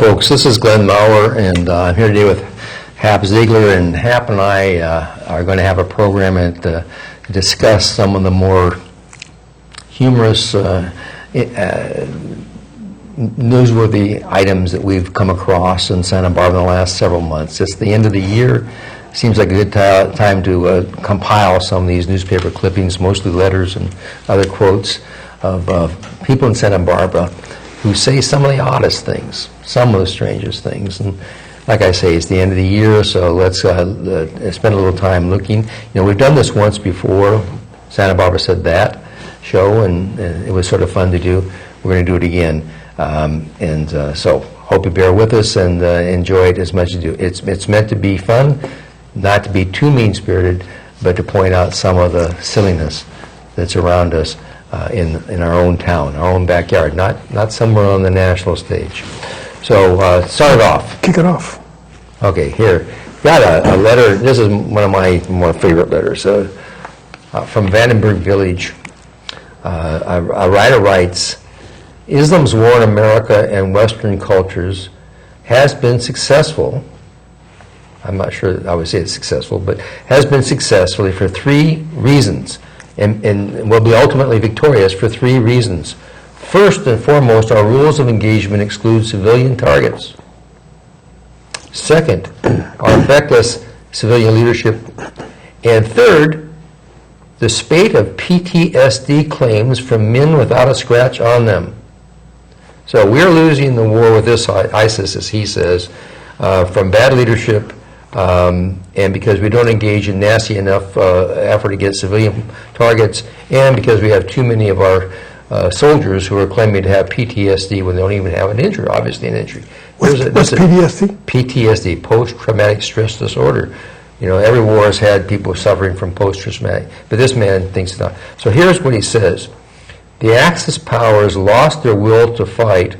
folks. This is Glenn Maurer, and I'm here today with Hap Ziegler, and Hap and I are going to have a program to discuss some of the more humorous, newsworthy items that we've come across in Santa Barbara in the last several months. It's the end of the year. Seems like a good time to compile some of these newspaper clippings, mostly letters and other quotes of people in Santa Barbara who say some of the oddest things, some of the strangest things. And like I say, it's the end of the year, so let's spend a little time looking. We've done this once before. Santa Barbara Said That show, and it was sort of fun to do. We're going to do it again. So hope you bear with us and enjoy it as much as you do. It's meant to be fun, not to be too mean-spirited, but to point out some of the silliness that's around us in our own town, our own backyard, not somewhere on the national stage. So start it off. Kick it off. Okay, here. Got a letter. This is one of my more favorite letters from Vandenberg Village. A writer writes, Islam's war in America and Western cultures has been successful. I'm not sure I would say it's successful, but has been successfully for three reasons, and will be ultimately victorious for three reasons. First and foremost, our rules of engagement exclude civilian targets. Second, our effectless civilian leadership. And third, the spate of PTSD claims from men without a scratch on them. So we're losing the war with this ISIS, as he says, from bad leadership, and because we don't engage in nasty enough effort against civilian targets, and because we have too many of our soldiers who are claiming to have PTSD when they don't even have an injury, obviously an injury. What's PTSD? PTSD, post-traumatic stress disorder. Every war has had people suffering from post-traumatic, but this man thinks not. So here's what he says. The Axis powers lost their will to fight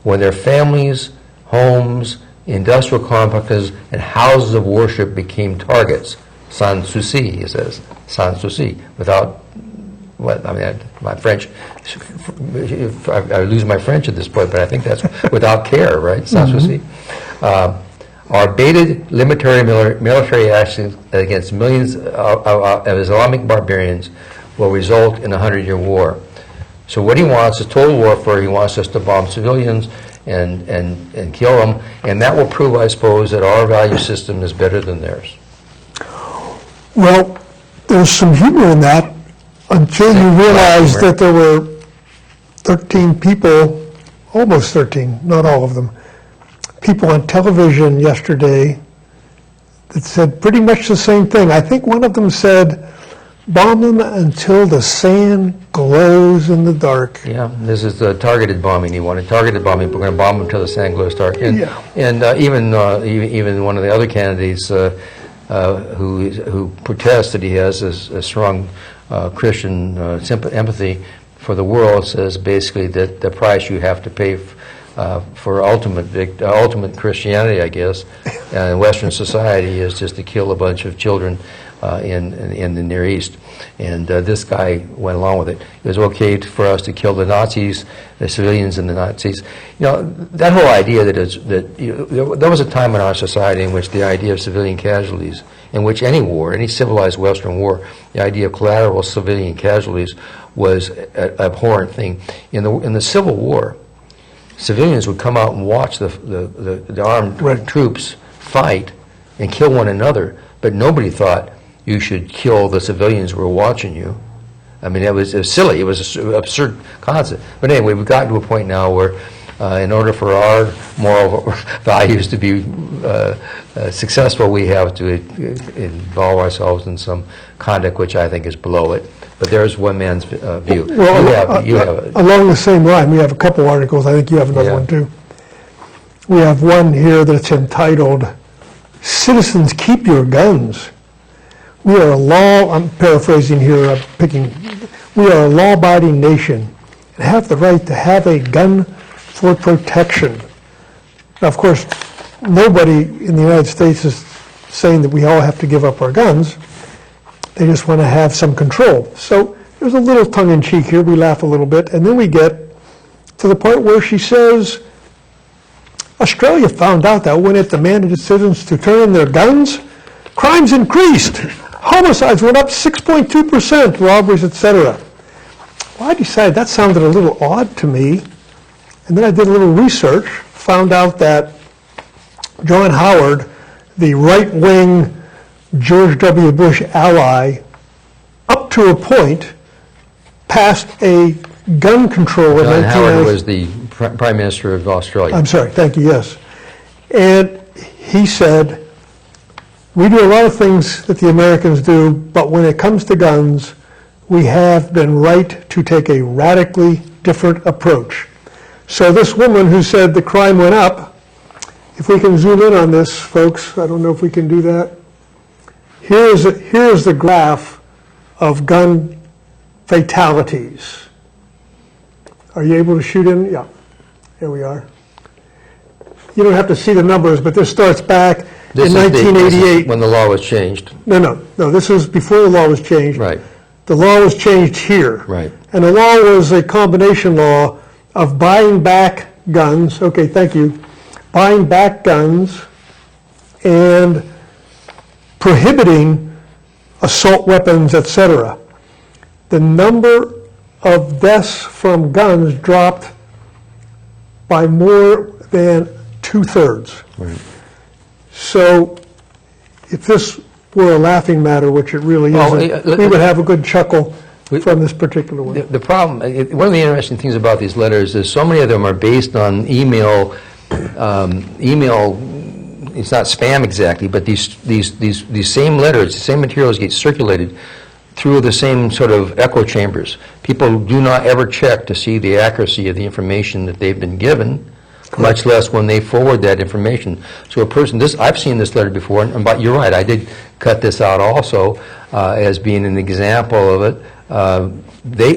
when their families, homes, industrial complexes, and houses of worship became targets. Sans souci, he says. Sans souci. Without, my French, I lose my French at this point, but I think that's without care, right? Sans souci. Our baited military actions against millions of Islamic barbarians will result in a 100-year war. So what he wants is total warfare. He wants us to bomb civilians and kill them, and that will prove, I suppose, that our value system is better than theirs. Well, there's some humor in that until you realize that there were 13 people, almost 13, not all of them, people on television yesterday that said pretty much the same thing. I think one of them said, bomb them until the sand glows in the dark. Yeah, this is the targeted bombing. He wanted targeted bombing. We're going to bomb them until the sand glows dark. And, even one of the other candidates who protests that he has a strong Christian empathy for the world says basically that the price you have to pay for ultimate Christianity, I guess, in Western society is just to kill a bunch of children in the Near East. And this guy went along with it. It was okay for us to kill the Nazis, the civilians and the Nazis. That whole idea there was a time in our society in which the idea of civilian casualties, in which any war, any civilized Western war, the idea of collateral civilian casualties was an abhorrent thing. In the Civil War, civilians would come out and watch the armed troops fight and kill one another, but nobody thought you should kill the civilians who were watching you. I mean, it was silly. It was an absurd concept. But anyway, we've gotten to a point now where in order for our moral values to be successful, we have to involve ourselves in some conduct which I think is below it. But there's one man's view. Well, you have along the same line, we have a couple articles. I think you have another one too. We have one here that's entitled, Citizens Keep Your Guns. We are a I'm paraphrasing here, we are a law-abiding nation and have the right to have a gun for protection. Now, of course, nobody in the United States is saying that we all have to give up our guns. They just want to have some control. So there's a little tongue-in-cheek here. We laugh a little bit. And then we get to the part where she says, Australia found out that when it demanded its citizens to turn in their guns, crimes increased. Homicides went up 6.2%, robberies, etc. Well, I decided that sounded a little odd to me. And then I did a little research, found out that John Howard, the right-wing George W. Bush ally, up to a point, passed a gun control in John Howard 1990. was the Prime Minister of Australia. I'm sorry, thank you, yes. And he said, we do a lot of things that the Americans do, but when it comes to guns, we have been right to take a radically different approach. So this woman who said the crime went up, if we can zoom in on this, folks, I don't know if we can do that. Here's the graph of gun fatalities. Are you able to shoot in? Yeah, here we are. You don't have to see the numbers, but this starts back in 1988. This is when the law was changed. No, this is before the law was changed. Right. The law was changed here. Right. And the law was a combination law of buying back guns, okay, thank you, buying back guns and prohibiting assault weapons, etc. The number of deaths from guns dropped by more than 2/3. Right. So if this were a laughing matter, which it really isn't, we would have a good chuckle from this particular one. The problem, one of the interesting things about these letters is so many of them are based on email, it's not spam exactly, but these same letters, the same materials get circulated through the same sort of echo chambers. People do not ever check to see the accuracy of the information that they've been given, much less when they forward that information. So a person, I've seen this letter before, but you're right, I did cut this out also as being an example of it.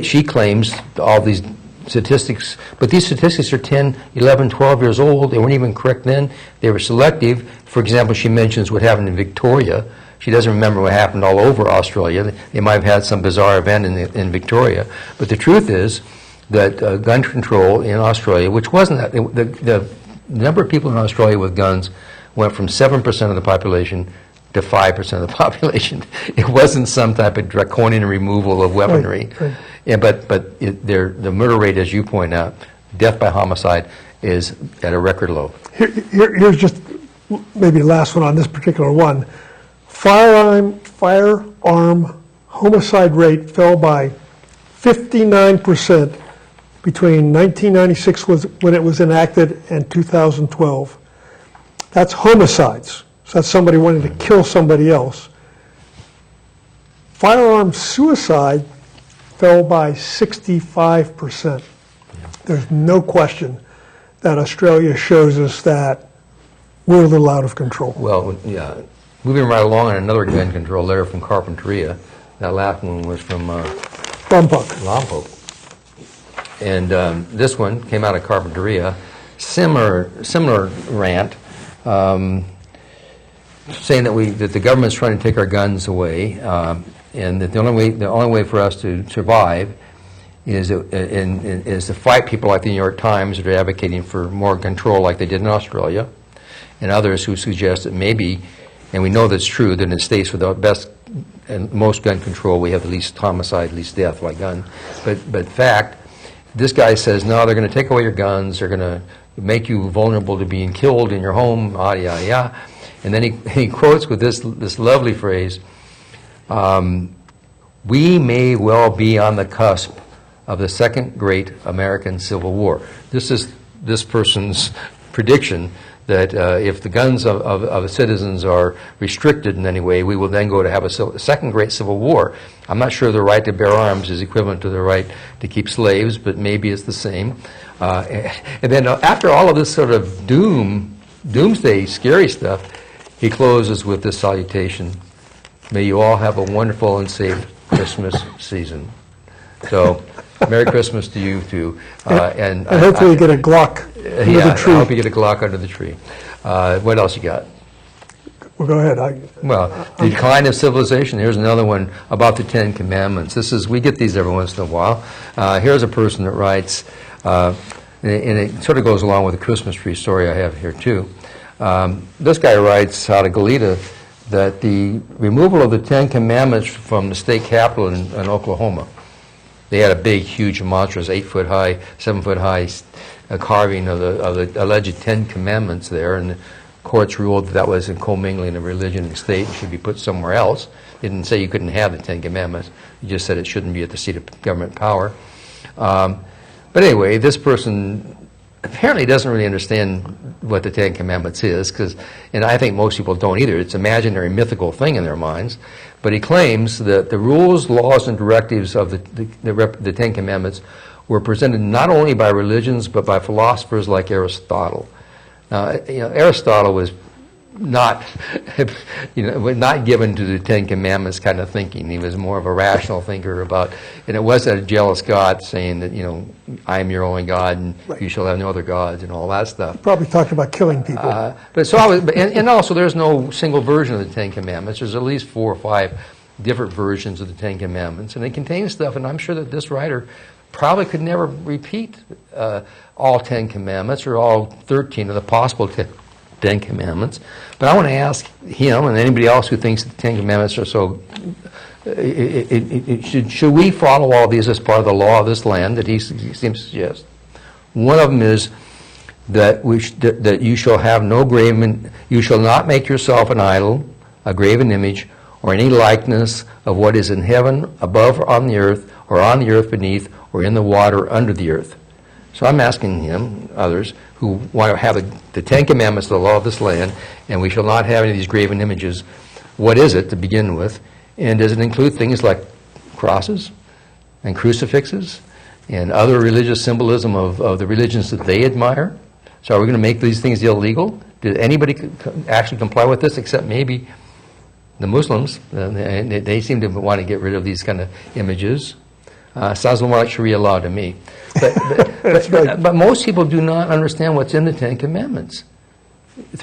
She claims all these statistics, but these statistics are 10, 11, 12 years old. They weren't even correct then. They were selective. For example, she mentions what happened in Victoria. She doesn't remember what happened all over Australia. They might have had some bizarre event in Victoria. But the truth is that gun control in Australia, which wasn't that, the number of people in Australia with guns went from 7% of the population to 5% of the population. It wasn't some type of draconian removal of weaponry. Right. Yeah, but the murder rate, as you point out, death by homicide, is at a record low. Here's just maybe the last one on this particular one. Firearm homicide rate fell by 59% between 1996 when it was enacted and 2012. That's homicides. So that's somebody wanting to kill somebody else. Firearm suicide fell by 65%. There's no question that Australia shows us that we're a little out of control. Well, yeah. Moving right along on another gun control letter from Carpinteria. That last one was from Lompoc. And this one came out of Carpinteria. Similar rant, saying that the government's trying to take our guns away, and that the only way for us to survive is to fight people like the New York Times that are advocating for more control, like they did in Australia, and others who suggest that maybe, and we know that's true, that in states with the best and most gun control, we have the least homicide, least death by gun. But fact, this guy says, no, they're going to take away your guns, they're going to make you vulnerable to being killed in your home, yada, yada, yada. And then he quotes with this lovely phrase, we may well be on the cusp of the second great American Civil War. This is this person's prediction that if the guns of citizens are restricted in any way, we will then go to have a second great Civil War. I'm not sure the right to bear arms is equivalent to the right to keep slaves, but maybe it's the same. And then after all of this sort of doomsday, scary stuff, he closes with this salutation: may you all have a wonderful and safe Christmas season. So, Merry Christmas to you too. And hopefully you get a Glock under the tree. I hope you get a Glock under the tree. What else you got? Well, go ahead. Well, the decline of civilization. Here's another one about the Ten Commandments. We get these every once in a while. Here's a person that writes, and it sort of goes along with the Christmas tree story I have here too. This guy writes out of Goleta that the removal of the Ten Commandments from the state capitol in Oklahoma, they had a big, huge, monstrous, 8-foot high, 7-foot high carving of the alleged Ten Commandments there, and the courts ruled that was commingling of religion and state and should be put somewhere else. They didn't say you couldn't have the Ten Commandments. You just said it shouldn't be at the seat of government power. But anyway, this person apparently doesn't really understand what the Ten Commandments is, and I think most people don't either. It's an imaginary, mythical thing in their minds. But he claims that the rules, laws, and directives of the Ten Commandments were presented not only by religions, but by philosophers like Aristotle. Now, Aristotle was not, not given to the Ten Commandments kind of thinking. He was more of a rational thinker and it wasn't a jealous God saying that, I am your only God and you shall have no other gods and all that stuff. Probably talked about killing people. And also there's no single version of the Ten Commandments. There's at least 4 or 5 different versions of the Ten Commandments, and they contain stuff, and I'm sure that this writer probably could never repeat all 10 Commandments or all 13 of the possible 10 Commandments. But I want to ask him and anybody else who thinks that the Ten Commandments are so... should we follow all these as part of the law of this land that he seems to suggest? One of them is that that you shall have no graven... You shall not make yourself an idol, a graven image, or any likeness of what is in heaven, above, or on the earth beneath, or in the water under the earth. So I'm asking him, others, who want to have the Ten Commandments, the law of this land, and we shall not have any of these graven images. What is it to begin with? And does it include things like crosses and crucifixes and other religious symbolism of the religions that they admire? So are we going to make these things illegal? Did anybody actually comply with this except maybe the Muslims? They seem to want to get rid of these kind of images. Sounds more like Sharia law to me. But most people do not understand what's in the Ten Commandments.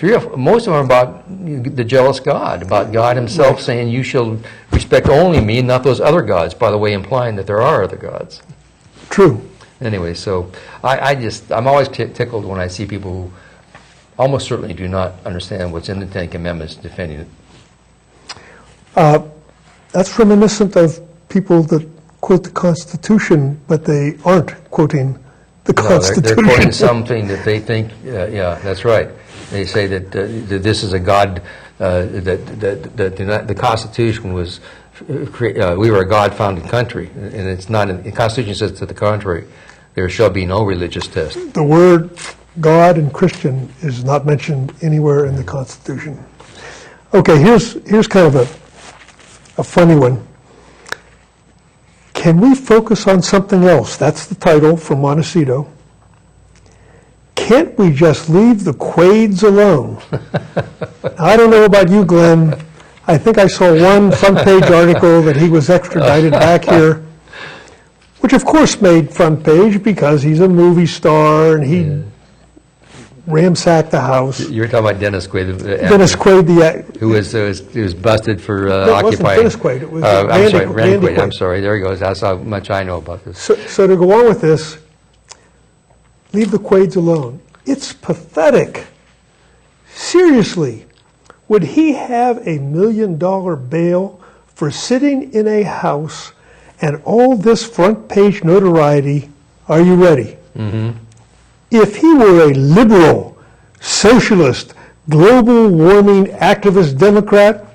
Most of them are about the jealous God, about God himself saying, you shall respect only me, not those other gods, by the way, implying that there are other gods. True. Anyway, so I'm always tickled when I see people who almost certainly do not understand what's in the Ten Commandments defending it. That's reminiscent of people that quote the Constitution, but they aren't quoting the Constitution. They're quoting something that they think, yeah, that's right. They say that this is a God, that the Constitution was, we were a God-founded country, and it's not, the Constitution says to the contrary, there shall be no religious test. The word God and Christian is not mentioned anywhere in the Constitution. Okay, here's kind of a funny one. Can we focus on something else? That's the title from Montecito. Can't we just leave the Quades alone? I don't know about you, Glenn. I think I saw one front page article that he was extradited back here, which of course made front page because he's a movie star and he ransacked the house. You were talking about Dennis Quaid. Dennis Quaid, who was busted for no, occupying. It wasn't Dennis Quaid. It was Randy Quaid. I'm sorry. There he goes. That's how much I know about this. So to go on with this, leave the Quades alone. It's pathetic. Seriously, would he have $1 million bail for sitting in a house and all this front page notoriety? Are you ready? Mm-hmm. If he were a liberal, socialist, global warming activist Democrat,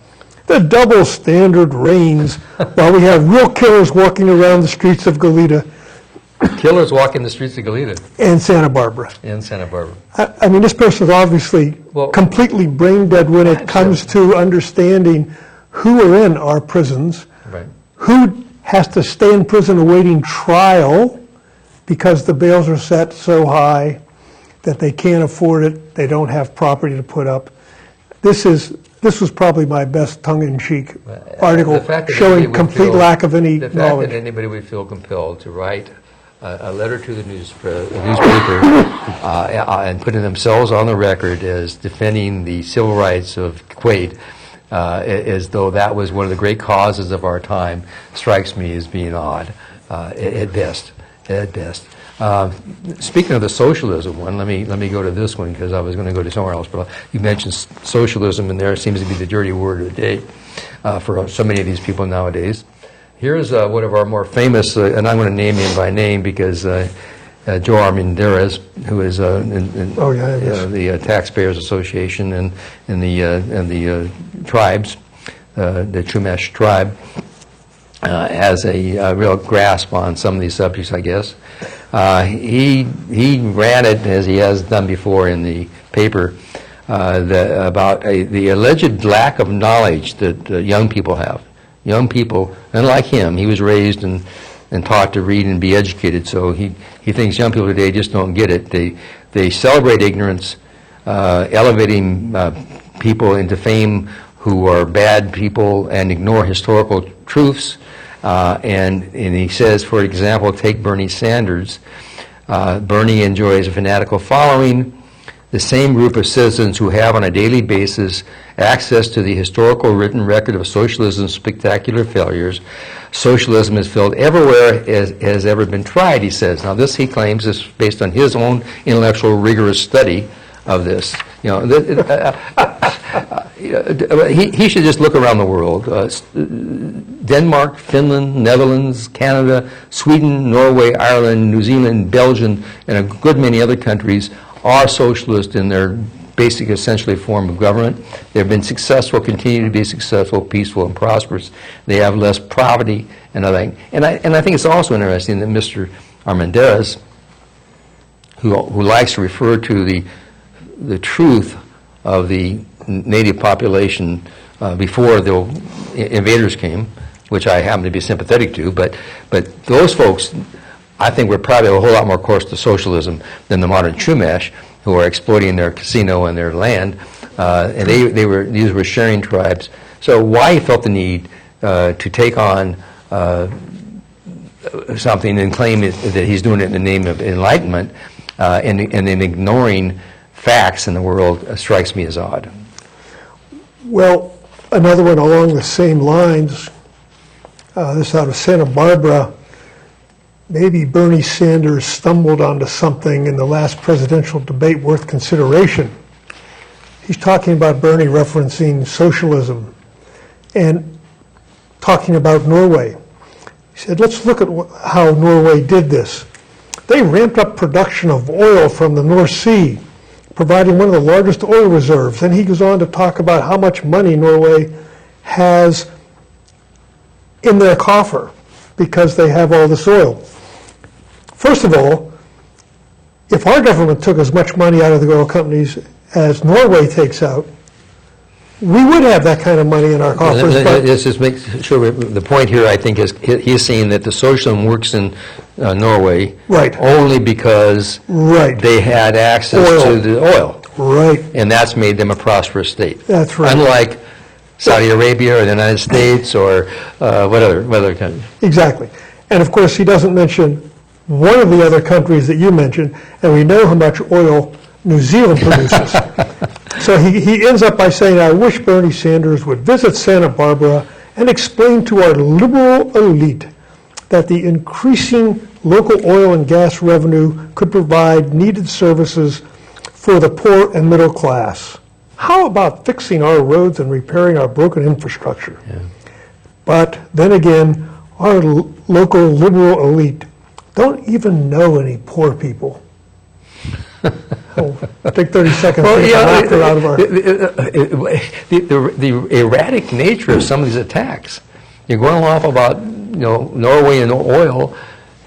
the double standard reigns while we have real killers walking around the streets of Goleta. Killers walking the streets of Goleta. And Santa Barbara. I mean, this person is obviously completely brain dead when it comes to understanding who are in our prisons, right, who has to stay in prison awaiting trial because the bails are set so high that they can't afford it, they don't have property to put up. This was probably my best tongue-in-cheek article showing complete lack of any knowledge. The fact that anybody would feel compelled to write a letter to the newspaper and putting themselves on the record as defending the civil rights of Quaid, as though that was one of the great causes of our time, strikes me as being odd, at best. Speaking of the socialism one, let me go to this one because I was going to go to somewhere else. But you mentioned socialism, and there seems to be the dirty word of the day for so many of these people nowadays. Here's one of our more famous, and I'm going to name him by name because Joe Armendariz, who is the Taxpayers Association and the tribes, the Chumash tribe, has a real grasp on some of these subjects, I guess. He ran it, as he has done before in the paper, about the alleged lack of knowledge that young people have. Young people, and like him, he was raised and taught to read and be educated, so he thinks young people today just don't get it. They celebrate ignorance, elevating people into fame who are bad people and ignore historical truths. And he says, for example, take Bernie Sanders. Bernie enjoys a fanatical following, the same group of citizens who have on a daily basis access to the historical written record of socialism's spectacular failures. Socialism is failed everywhere as has ever been tried, he says. Now this, he claims, is based on his own intellectual, rigorous study of this. He should just look around the world. Denmark, Finland, Netherlands, Canada, Sweden, Norway, Ireland, New Zealand, Belgium, and a good many other countries are socialist in their basic, essentially, form of government. They've been successful, continue to be successful, peaceful, and prosperous. They have less poverty and other things. And I think it's also interesting that Mr. Armendariz, who likes to refer to the truth of the native population before the invaders came, which I happen to be sympathetic to, but those folks, I think, were probably a whole lot more close to socialism than the modern Chumash, who are exploiting their casino and their land, and these were sharing tribes. So why he felt the need to take on something and claim that he's doing it in the name of enlightenment, and then ignoring facts in the world strikes me as odd. Well, another one along the same lines, this out of Santa Barbara. Maybe Bernie Sanders stumbled onto something in the last presidential debate worth consideration. He's talking about Bernie referencing socialism and talking about Norway. He said, let's look at how Norway did this. They ramped up production of oil from the North Sea, providing one of the largest oil reserves. Then he goes on to talk about how much money Norway has in their coffer because they have all this oil. First of all, if our government took as much money out of the oil companies as Norway takes out, we would have that kind of money in our coffers. Let's just make sure the point here, I think, is he's saying that the socialism works in Norway only because they had access to the oil. Right. And that's made them a prosperous state. That's right. Unlike Saudi Arabia or the United States or what other country. Exactly. And of course, he doesn't mention one of the other countries that you mentioned, and we know how much oil New Zealand produces. So he ends up by saying, I wish Bernie Sanders would visit Santa Barbara and explain to our liberal elite that the increasing local oil and gas revenue could provide needed services for the poor and middle class. How about fixing our roads and repairing our broken infrastructure? Yeah. But then again, our local liberal elite don't even know any poor people. Take 30 seconds to get laughter out of our... The erratic nature of some of these attacks. You're going off about Norway and oil,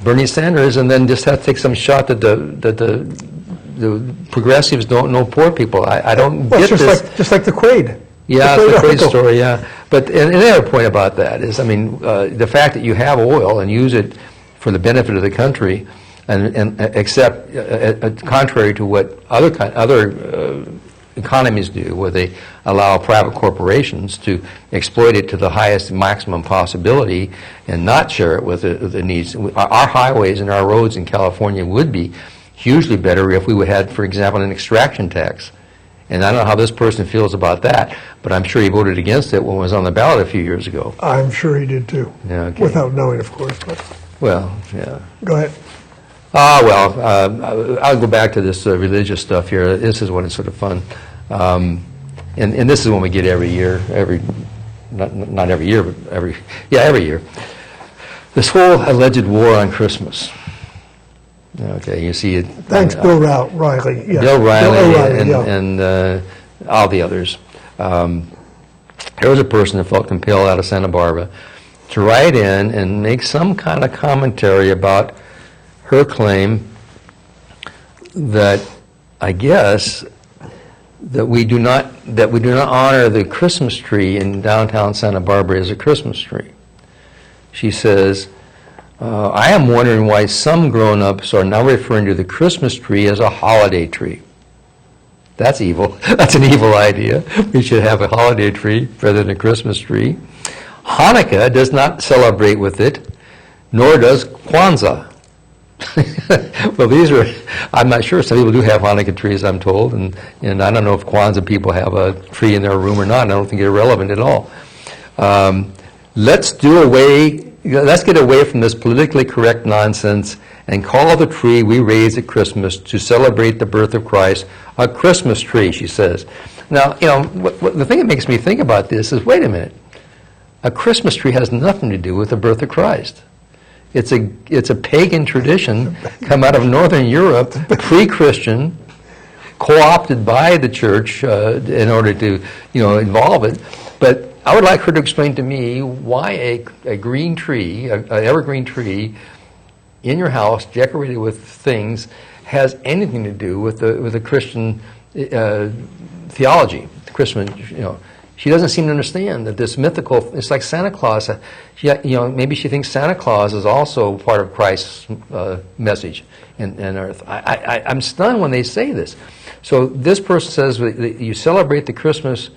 Bernie Sanders, and then just have to take some shot that the progressives don't know poor people. I don't get this. Just like the Quaid. Yeah, the Quaid story, yeah. But and another point about that is, I mean, the fact that you have oil and use it for the benefit of the country, and except contrary to what other economies do, where they allow private corporations to exploit it to the highest maximum possibility and not share it with the needs. Our highways and our roads in California would be hugely better if we had, for example, an extraction tax. And I don't know how this person feels about that, but I'm sure he voted against it when it was on the ballot a few years ago. I'm sure he did too. Yeah, okay. Without knowing, of course. But. Well, yeah. Go ahead. I'll go back to this religious stuff here. This is when it's sort of fun. And this is one we get every year, not every year, but every year. This whole alleged war on Christmas. Okay, you see it. Thanks, Bill Riley. Yeah. Bill Riley yeah. and all the others. There was a person that felt compelled out of Santa Barbara to write in and make some kind of commentary about her claim that, I guess, that we do not honor the Christmas tree in downtown Santa Barbara as a Christmas tree. She says, I am wondering why some grown-ups are now referring to the Christmas tree as a holiday tree. That's evil. That's an evil idea. We should have a holiday tree rather than a Christmas tree. Hanukkah does not celebrate with it, nor does Kwanzaa. Well, I'm not sure. Some people do have Hanukkah trees, I'm told, and I don't know if Kwanzaa people have a tree in their room or not. I don't think they're relevant at all. Let's get away from this politically correct nonsense and call the tree we raise at Christmas to celebrate the birth of Christ a Christmas tree, she says. Now, the thing that makes me think about this is, wait a minute. A Christmas tree has nothing to do with the birth of Christ. It's a pagan tradition come out of Northern Europe, pre-Christian, co-opted by the church in order to, involve it. But I would like her to explain to me why a green tree, an evergreen tree, in your house, decorated with things, has anything to do with the Christian theology. Christian, she doesn't seem to understand that this mythical. It's like Santa Claus. Maybe she thinks Santa Claus is also part of Christ's message in Earth. I'm stunned when they say this. So this person says that you celebrate the Christmas.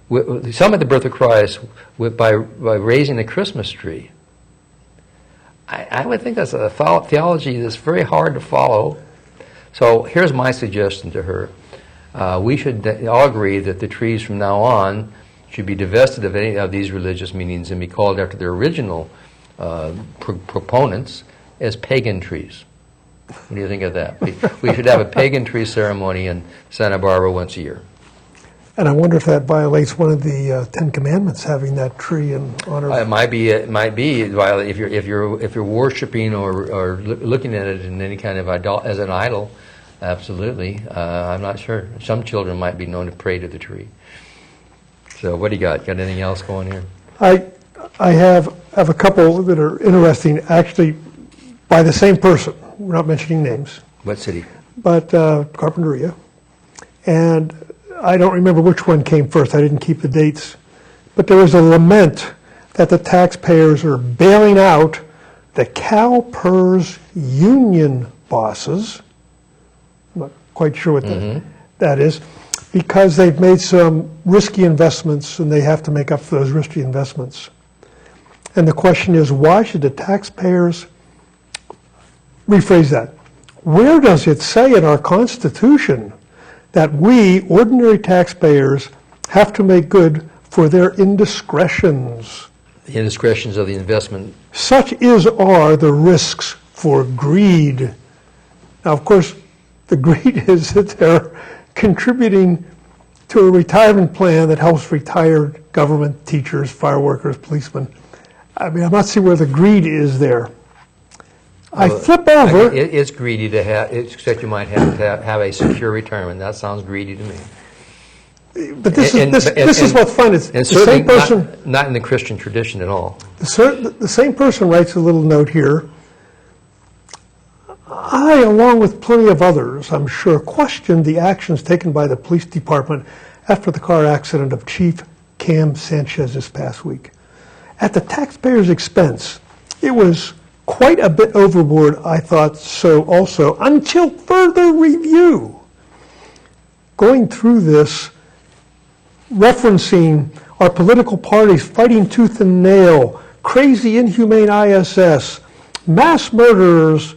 Celebrate the birth of Christ by raising the Christmas tree. I would think that's a theology that's very hard to follow. So here's my suggestion to her. We should all agree that the trees from now on should be divested of any of these religious meanings and be called after their original proponents as pagan trees. What do you think of that? We should have a pagan tree ceremony in Santa Barbara once a year. And I wonder if that violates one of the Ten Commandments, having that tree in honor. It might be if you're worshiping or looking at it in any kind of as an idol. Absolutely, I'm not sure. Some children might be known to pray to the tree. So, what do you got? Got anything else going here? I have a couple that are interesting, actually, by the same person. We're not mentioning names. What city? But Carpinteria, and I don't remember which one came first. I didn't keep the dates. But there was a lament that the taxpayers are bailing out the CalPERS union bosses. I'm not quite sure what that is, because they've made some risky investments and they have to make up for those risky investments. And the question is, why should the taxpayers rephrase that? Where does it say in our Constitution that we, ordinary taxpayers, have to make good for their indiscretions? The indiscretions of the investment. Such are the risks for greed. Now, of course, the greed is that they're contributing to a retirement plan that helps retired government teachers, fire workers, policemen. I mean, I'm not seeing where the greed is there. I flip over. It's greedy to have, except you might have to have a secure retirement. That sounds greedy to me. But this is what's fun. It's the same person. Not in the Christian tradition at all. The same person writes a little note here. I, along with plenty of others, I'm sure, questioned the actions taken by the police department after the car accident of Chief Cam Sanchez this past week. At the taxpayers' expense, it was quite a bit overboard, I thought so also, until further review. Going through this, referencing our political parties fighting tooth and nail, crazy, inhumane ISS, mass murderers,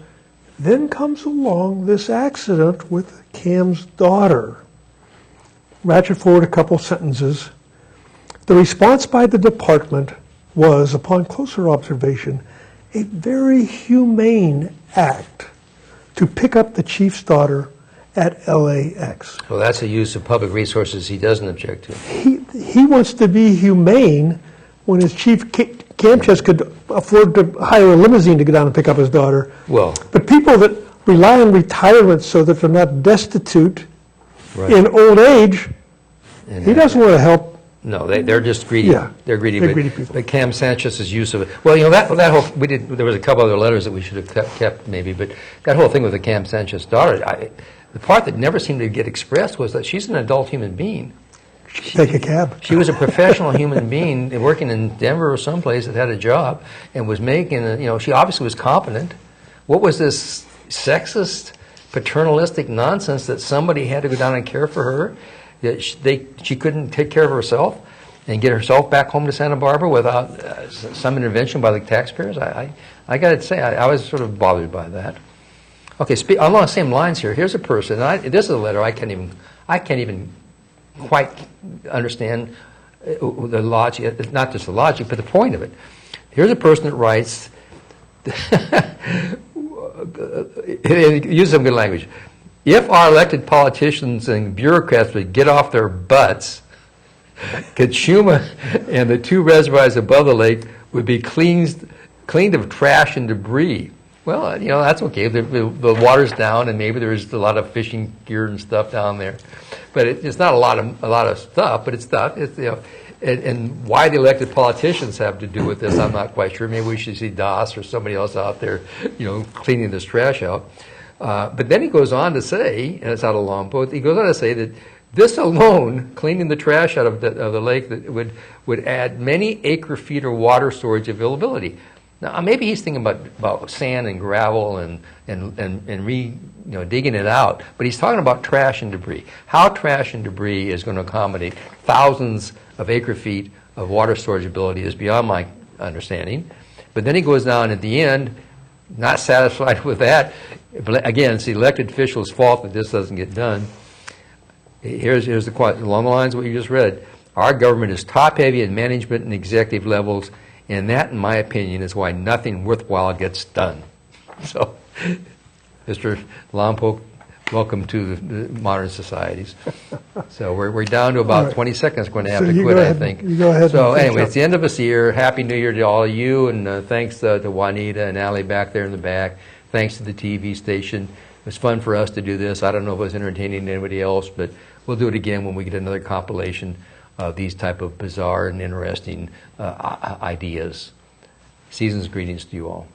then comes along this accident with Cam's daughter. Ratchet forward a couple sentences. The response by the department was, upon closer observation, a very humane act to pick up the chief's daughter at LAX. Well, that's a use of public resources he doesn't object to. He wants to be humane when his chief Camp could afford to hire a limousine to go down and pick up his daughter. Well, But people that rely on retirement so that they're not destitute right. in old age, And he doesn't want to help. No, they're just greedy. Yeah, They're greedy. they're but, greedy people. but Cam Sanchez's use of it. Well, that whole there was a couple other letters that we should have kept maybe, but that whole thing with the Cam Sanchez daughter, the part that never seemed to get expressed was that she's an adult human being. Take a cab. She was a professional human being working in Denver or someplace that had a job and was making, she obviously was competent. What was this sexist, paternalistic nonsense that somebody had to go down and care for her? That she couldn't take care of herself and get herself back home to Santa Barbara without some intervention by the taxpayers? I got to say, I was sort of bothered by that. Okay, along the same lines here, here's a person, this is a letter I can't even quite understand the logic, not just the logic, but the point of it. Here's a person that writes, use some good language. If our elected politicians and bureaucrats would get off their butts, Kachuma and the 2 reservoirs above the lake would be cleaned of trash and debris. Well, that's okay. The water's down, and maybe there's a lot of fishing gear and stuff down there, but it's not a lot of stuff. But it's stuff. And why the elected politicians have to do with this, I'm not quite sure. Maybe we should see DAS or somebody else out there, cleaning this trash out. But then he goes on to say, and it's out of Lompoc, he goes on to say that this alone, cleaning the trash out of the lake, that would add many acre-feet of water storage availability. Now, maybe he's thinking about sand and gravel and digging it out, but he's talking about trash and debris. How trash and debris is going to accommodate thousands of acre-feet of water storage ability is beyond my understanding. But then he goes down at the end, not satisfied with that. Again, it's the elected official's fault that this doesn't get done. Here's the quote, along the lines of what you just read. Our government is top-heavy in management and executive levels, and that, in my opinion, is why nothing worthwhile gets done. So, Mr. Lompoc, welcome to the modern societies. So we're down to about 20 seconds. Going to have to quit, I think. You go ahead. So anyway, it's the end of this year. Happy New Year to all of you, and thanks to Juanita and Allie back there in the back. Thanks to the TV station. It was fun for us to do this. I don't know if it was entertaining to anybody else, but we'll do it again when we get another compilation of these type of bizarre and interesting ideas. Season's greetings to you all.